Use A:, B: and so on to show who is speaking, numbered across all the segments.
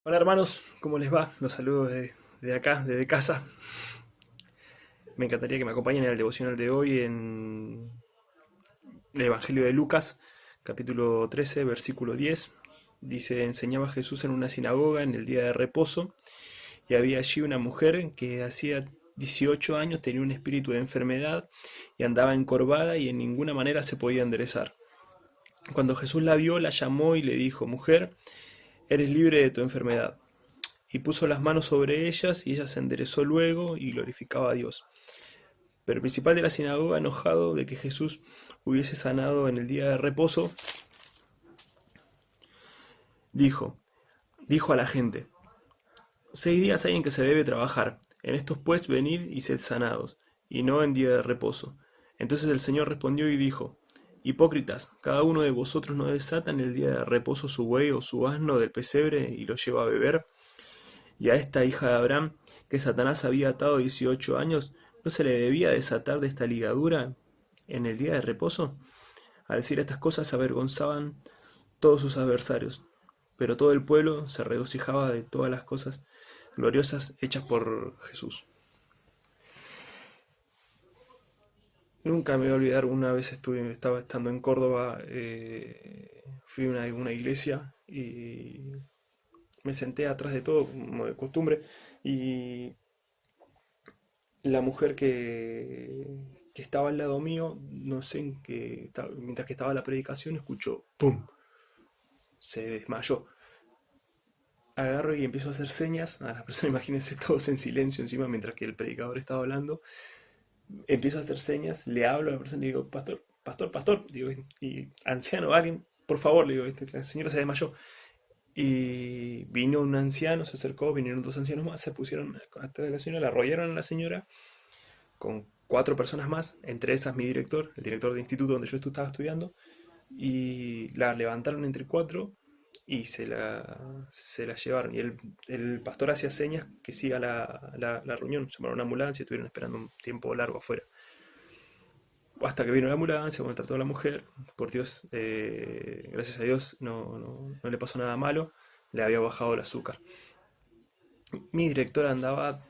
A: Hola hermanos, ¿cómo les va? Los saludo de acá, desde casa. Me encantaría que me acompañen en el devocional de hoy en el Evangelio de Lucas, capítulo 13, versículo 10. Dice, enseñaba Jesús en una sinagoga en el día de reposo y había allí una mujer que hacía 18 años tenía un espíritu de enfermedad y andaba encorvada y en ninguna manera se podía enderezar. Cuando Jesús la vio, la llamó y le dijo, mujer, eres libre de tu enfermedad. Y puso las manos sobre ellas, y ella se enderezó luego y glorificaba a Dios. Pero el principal de la sinagoga, enojado de que Jesús hubiese sanado en el día de reposo, dijo, dijo a la gente, 6 días hay en que se debe trabajar, en estos pues venid y sed sanados, y no en día de reposo. Entonces el Señor respondió y dijo, hipócritas, cada uno de vosotros no desata en el día de reposo su buey o su asno del pesebre y lo lleva a beber, y a esta hija de Abraham, que Satanás había atado 18 años, ¿no se le debía desatar de esta ligadura en el día de reposo? Al decir estas cosas se avergonzaban todos sus adversarios, pero todo el pueblo se regocijaba de todas las cosas gloriosas hechas por Jesús. Nunca me voy a olvidar, una vez estaba estando en Córdoba, fui a una iglesia y me senté atrás de todo, como de costumbre, y la mujer que estaba al lado mío, no sé en qué, mientras que estaba la predicación, escuchó, ¡pum! Se desmayó. Agarro y empiezo a hacer señas a las personas, imagínense todos en silencio encima mientras que el predicador estaba hablando. Empiezo a hacer señas, le hablo a la persona y le digo, pastor, pastor, pastor, digo, y anciano, alguien, por favor, le digo, la señora se desmayó. Y vino un anciano, se acercó, vinieron dos ancianos más, se pusieron atrás de la señora, la arrollaron a la señora con cuatro personas más, entre esas mi director, el director del instituto donde yo estaba estudiando, y la levantaron entre cuatro y se la llevaron. Y el pastor hacía señas que siga la reunión, llamaron una ambulancia y estuvieron esperando un tiempo largo afuera. Hasta que vino la ambulancia, bueno, trató a la mujer, por Dios, gracias a Dios no le pasó nada malo, le había bajado el azúcar. Mi director andaba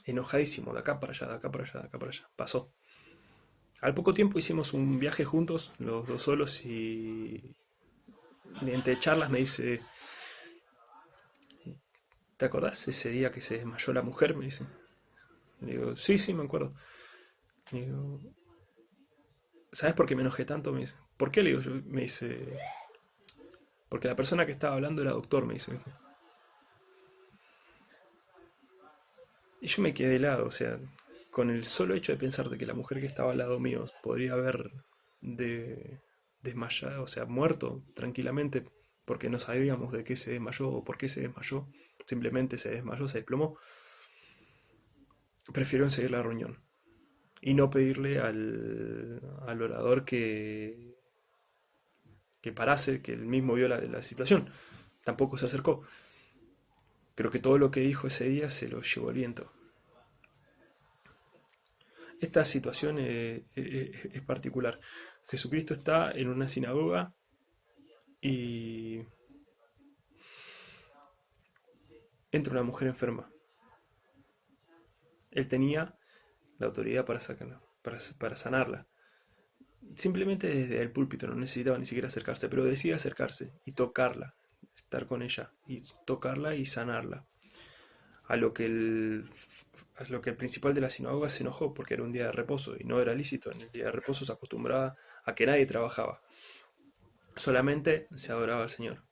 A: enojadísimo, de acá para allá, de acá para allá, de acá para allá. Pasó. Al poco tiempo hicimos un viaje juntos, los dos solos, y entre charlas me dice, ¿te acordás ese día que se desmayó la mujer? Me dice. Le digo, sí, sí, me acuerdo. Le digo, ¿sabes por qué me enojé tanto? Me dice, ¿por qué? Le digo, me dice, porque la persona que estaba hablando era doctor, me dice. Y yo me quedé de lado, o sea, con el solo hecho de pensar de que la mujer que estaba al lado mío podría haber de, desmayado, o sea, muerto tranquilamente, porque no sabíamos de qué se desmayó o por qué se desmayó, simplemente se desmayó, se desplomó, prefiero seguir la reunión y no pedirle al orador que parase, que él mismo vio la situación. Tampoco se acercó. Creo que todo lo que dijo ese día se lo llevó el viento. Esta situación es particular. Jesucristo está en una sinagoga y entra una mujer enferma. Él tenía la autoridad para sacarla, para sanarla. Simplemente desde el púlpito, no necesitaba ni siquiera acercarse, pero decide acercarse y tocarla, estar con ella, y tocarla y sanarla. A lo que a lo que el principal de la sinagoga se enojó porque era un día de reposo y no era lícito. En el día de reposo se acostumbraba a que nadie trabajaba, solamente se adoraba al Señor.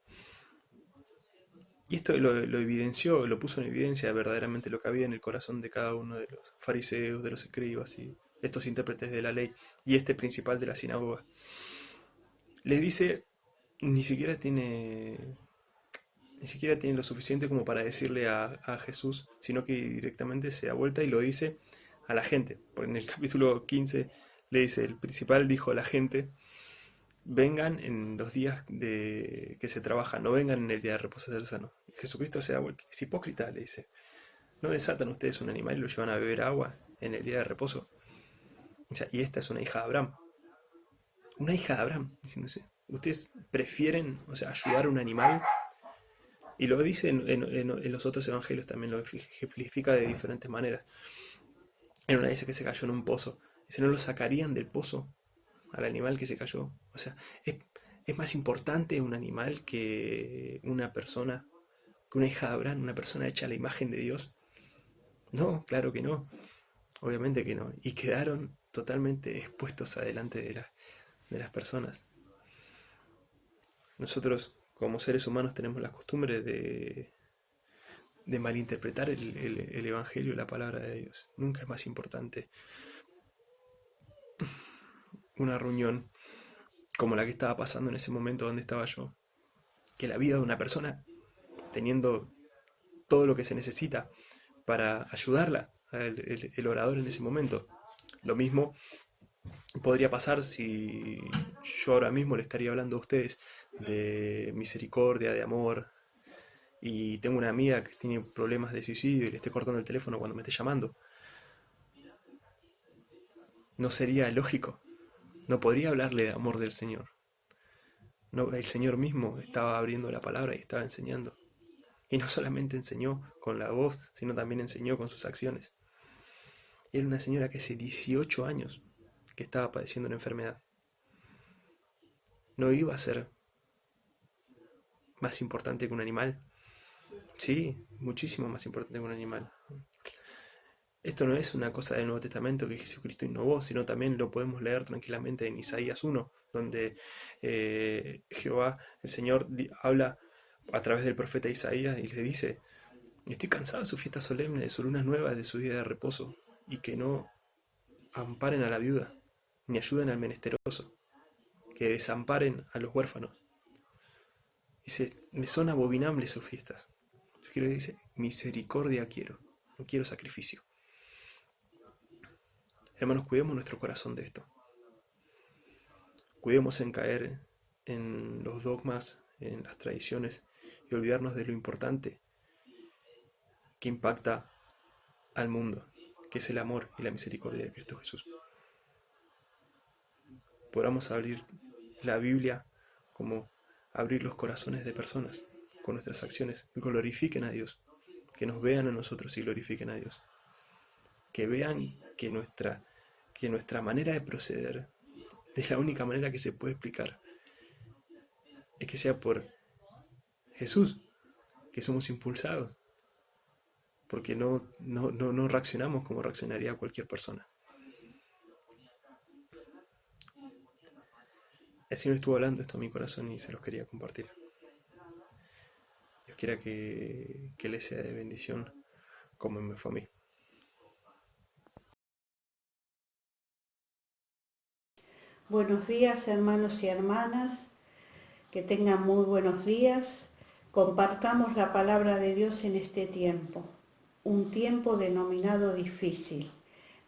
A: Y esto lo evidenció, lo puso en evidencia verdaderamente lo que había en el corazón de cada uno de los fariseos, de los escribas y estos intérpretes de la ley y este principal de la sinagoga. Les dice, ni siquiera tiene, ni siquiera tiene lo suficiente como para decirle a Jesús, sino que directamente se da vuelta y lo dice a la gente. Porque en el capítulo 15 le dice, el principal dijo a la gente, vengan en los días que se trabaja, no vengan en el día de reposo del sano. Jesucristo se da vuelta, es hipócrita, le dice. ¿No desatan ustedes un animal y lo llevan a beber agua en el día de reposo? O sea, y esta es una hija de Abraham. Una hija de Abraham, diciéndose. Ustedes prefieren, o sea, ayudar a un animal Y lo dice en los otros evangelios también, lo ejemplifica de diferentes maneras. En una dice que se cayó en un pozo. Dice, ¿no lo sacarían del pozo al animal que se cayó? O sea, es más importante un animal que una persona, que una hija de Abraham, una persona hecha a la imagen de Dios. No, claro que no. Obviamente que no. Y quedaron totalmente expuestos adelante de las personas. Nosotros, como seres humanos, tenemos la costumbre de malinterpretar el Evangelio y la palabra de Dios. Nunca es más importante una reunión como la que estaba pasando en ese momento donde estaba yo, que la vida de una persona, teniendo todo lo que se necesita para ayudarla, el orador en ese momento. Lo mismo podría pasar si yo ahora mismo le estaría hablando a ustedes de misericordia, de amor, y tengo una amiga que tiene problemas de suicidio y le esté cortando el teléfono cuando me esté llamando. No sería lógico. No podría hablarle de amor del Señor. No, el Señor mismo estaba abriendo la palabra y estaba enseñando. Y no solamente enseñó con la voz, sino también enseñó con sus acciones. Era una señora que hace 18 años que estaba padeciendo una enfermedad. ¿No iba a ser más importante que un animal? Sí, muchísimo más importante que un animal. Esto no es una cosa del Nuevo Testamento que Jesucristo innovó, sino también lo podemos leer tranquilamente en Isaías 1, donde Jehová, el Señor, habla a través del profeta Isaías y le dice: estoy cansado de su fiesta solemne, de sus lunas nuevas, de su día de reposo, y que no amparen a la viuda, ni ayuden al menesteroso, que desamparen a los huérfanos. Dice, me son abominables sus fiestas. Yo quiero que dice, misericordia quiero, no quiero sacrificio. Hermanos, cuidemos nuestro corazón de esto. Cuidemos en caer en los dogmas, en las tradiciones, y olvidarnos de lo importante que impacta al mundo, que es el amor y la misericordia de Cristo Jesús. Podamos abrir la Biblia como abrir los corazones de personas con nuestras acciones, que glorifiquen a Dios, que nos vean a nosotros y glorifiquen a Dios, que vean que nuestra manera de proceder es la única manera que se puede explicar, es que sea por Jesús, que somos impulsados, porque no reaccionamos como reaccionaría cualquier persona. El Señor estuvo hablando esto a mi corazón y se los quería compartir. Dios quiera que les sea de bendición como me fue a mí.
B: Buenos días, hermanos y hermanas, que tengan muy buenos días. Compartamos la palabra de Dios en este tiempo, un tiempo denominado difícil,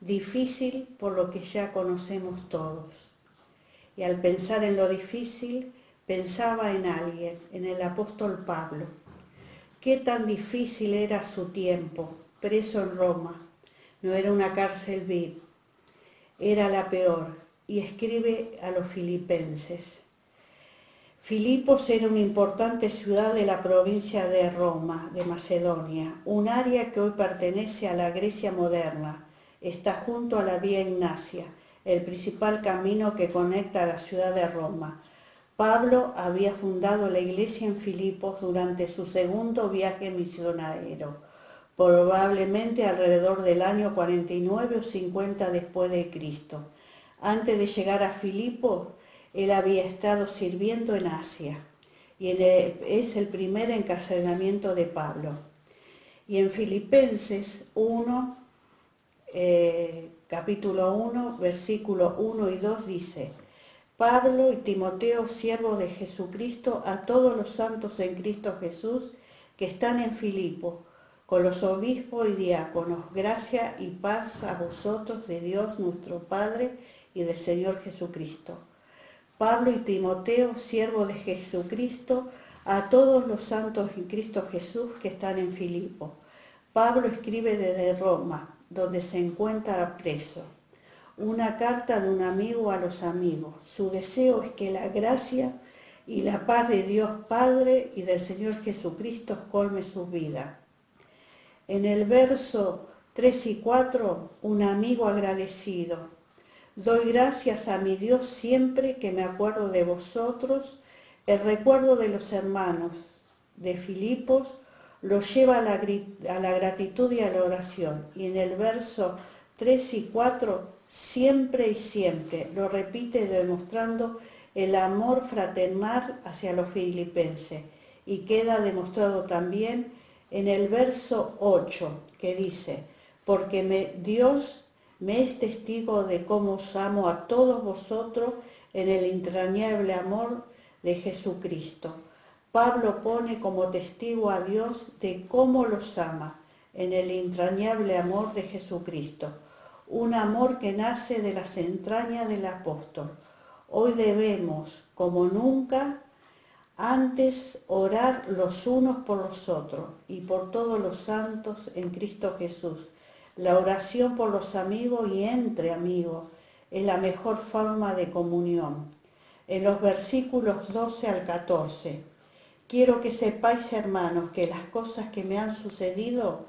B: difícil por lo que ya conocemos todos. Y al pensar en lo difícil, pensaba en alguien, en el apóstol Pablo. Qué tan difícil era su tiempo, preso en Roma. No era una cárcel vil, era la peor. Y escribe a los filipenses. Filipos era una importante ciudad de la provincia de Roma, de Macedonia, un área que hoy pertenece a la Grecia moderna. Está junto a la Vía Ignacia, el principal camino que conecta a la ciudad de Roma. Pablo había fundado la iglesia en Filipos durante su segundo viaje misionero, probablemente alrededor del año 49 o 50 después de Cristo. Antes de llegar a Filipos, él había estado sirviendo en Asia y es el primer encarcelamiento de Pablo. Y en Filipenses 1, capítulo 1, versículo 1 y 2 dice: Pablo y Timoteo, siervos de Jesucristo, a todos los santos en Cristo Jesús que están en Filipos, con los obispos y diáconos, gracia y paz a vosotros de Dios nuestro Padre y del Señor Jesucristo. Pablo y Timoteo, siervos de Jesucristo, a todos los santos en Cristo Jesús que están en Filipos. Pablo escribe desde Roma, donde se encuentra preso. Una carta de un amigo a los amigos. Su deseo es que la gracia y la paz de Dios Padre y del Señor Jesucristo colme su vida. En el verso 3 y 4, un amigo agradecido. Doy gracias a mi Dios siempre que me acuerdo de vosotros. El recuerdo de los hermanos de Filipos los lleva a la gratitud y a la oración. Y en el verso 3 y 4, siempre y siempre, lo repite demostrando el amor fraternal hacia los filipenses. Y queda demostrado también en el verso 8, que dice, porque Dios me es testigo de cómo os amo a todos vosotros en el entrañable amor de Jesucristo. Pablo pone como testigo a Dios de cómo los ama en el entrañable amor de Jesucristo, un amor que nace de las entrañas del apóstol. Hoy debemos, como nunca antes, orar los unos por los otros y por todos los santos en Cristo Jesús. La oración por los amigos y entre amigos es la mejor forma de comunión. En los versículos 12 al 14, quiero que sepáis, hermanos, que las cosas que me han sucedido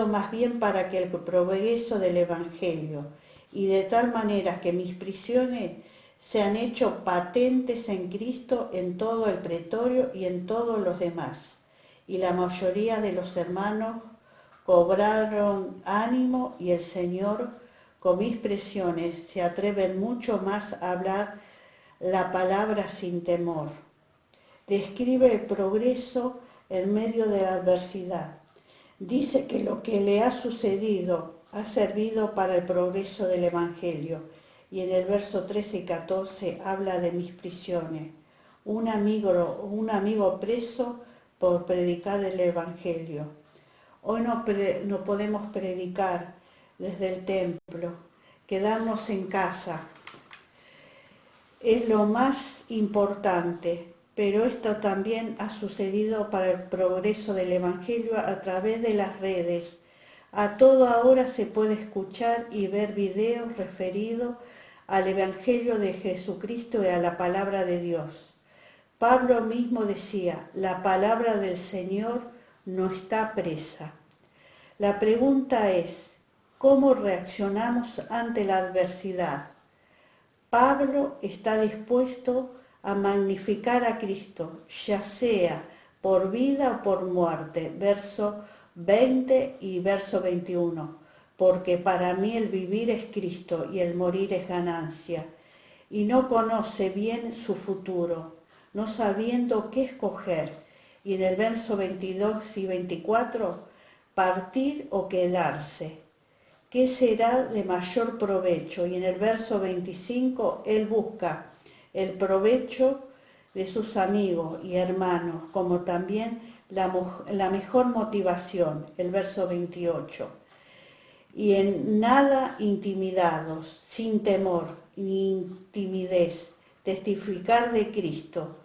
B: más bien para que el progreso del Evangelio, y de tal manera que mis prisiones se han hecho patentes en Cristo en todo el pretorio y en todos los demás. Y la mayoría de los hermanos cobraron ánimo y el Señor, con mis presiones, se atreven mucho más a hablar la palabra sin temor. Describe el progreso en medio de la adversidad. Dice que lo que le ha sucedido ha servido para el progreso del Evangelio. Y en el verso 13 y 14 habla de mis prisiones. Un amigo preso por predicar el Evangelio. Hoy no podemos predicar desde el templo, quedarnos en casa. Es lo más importante, pero esto también ha sucedido para el progreso del Evangelio a través de las redes. A toda hora se puede escuchar y ver videos referidos al Evangelio de Jesucristo y a la palabra de Dios. Pablo mismo decía, la palabra del Señor no está presa. La pregunta es, ¿cómo reaccionamos ante la adversidad? Pablo está dispuesto a magnificar a Cristo, ya sea por vida o por muerte, verso 20 y verso 21. Porque para mí el vivir es Cristo y el morir es ganancia. Y no conoce bien su futuro, no sabiendo qué escoger. Y en el verso 22 y 24, partir o quedarse. ¿Qué será de mayor provecho? Y en el verso 25, él busca el provecho de sus amigos y hermanos, como también la mejor motivación, el verso 28. Y en nada intimidados, sin temor ni timidez, testificar de Cristo,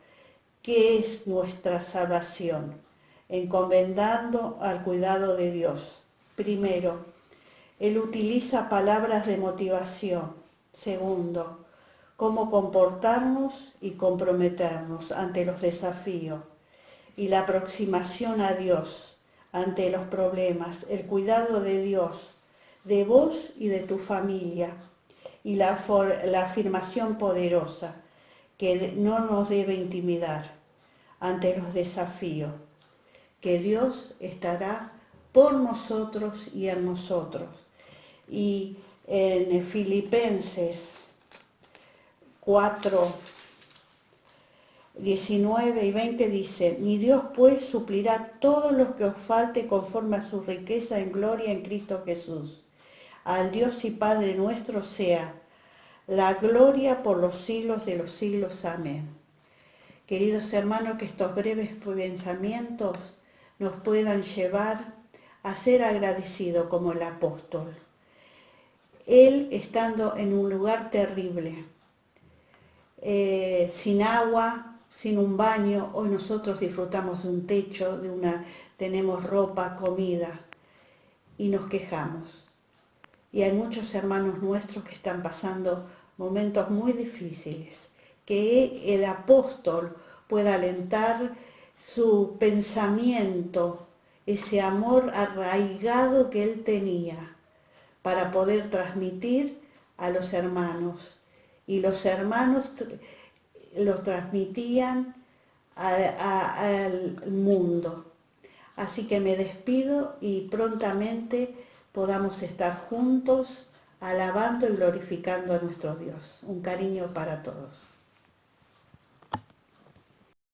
B: que es nuestra salvación, encomendando al cuidado de Dios. Primero, él utiliza palabras de motivación. Segundo, cómo comportarnos y comprometernos ante los desafíos y la aproximación a Dios ante los problemas, el cuidado de Dios, de vos y de tu familia, y la afirmación poderosa que no nos debe intimidar ante los desafíos, que Dios estará por nosotros y en nosotros. Y en Filipenses 4, 19 y 20 dice, mi Dios pues suplirá todo lo que os falte conforme a su riqueza en gloria en Cristo Jesús. Al Dios y Padre nuestro sea la gloria por los siglos de los siglos. Amén. Queridos hermanos, que estos breves pensamientos nos puedan llevar a ser agradecidos como el apóstol. Él estando en un lugar terrible, sin agua, sin un baño, hoy nosotros disfrutamos de un techo, tenemos ropa, comida, y nos quejamos. Y hay muchos hermanos nuestros que están pasando momentos muy difíciles, que el apóstol pueda alentar su pensamiento, ese amor arraigado que él tenía, para poder transmitir a los hermanos. Y los hermanos los transmitían al mundo. Así que me despido y prontamente podamos estar juntos alabando y glorificando a nuestro Dios. Un cariño para todos.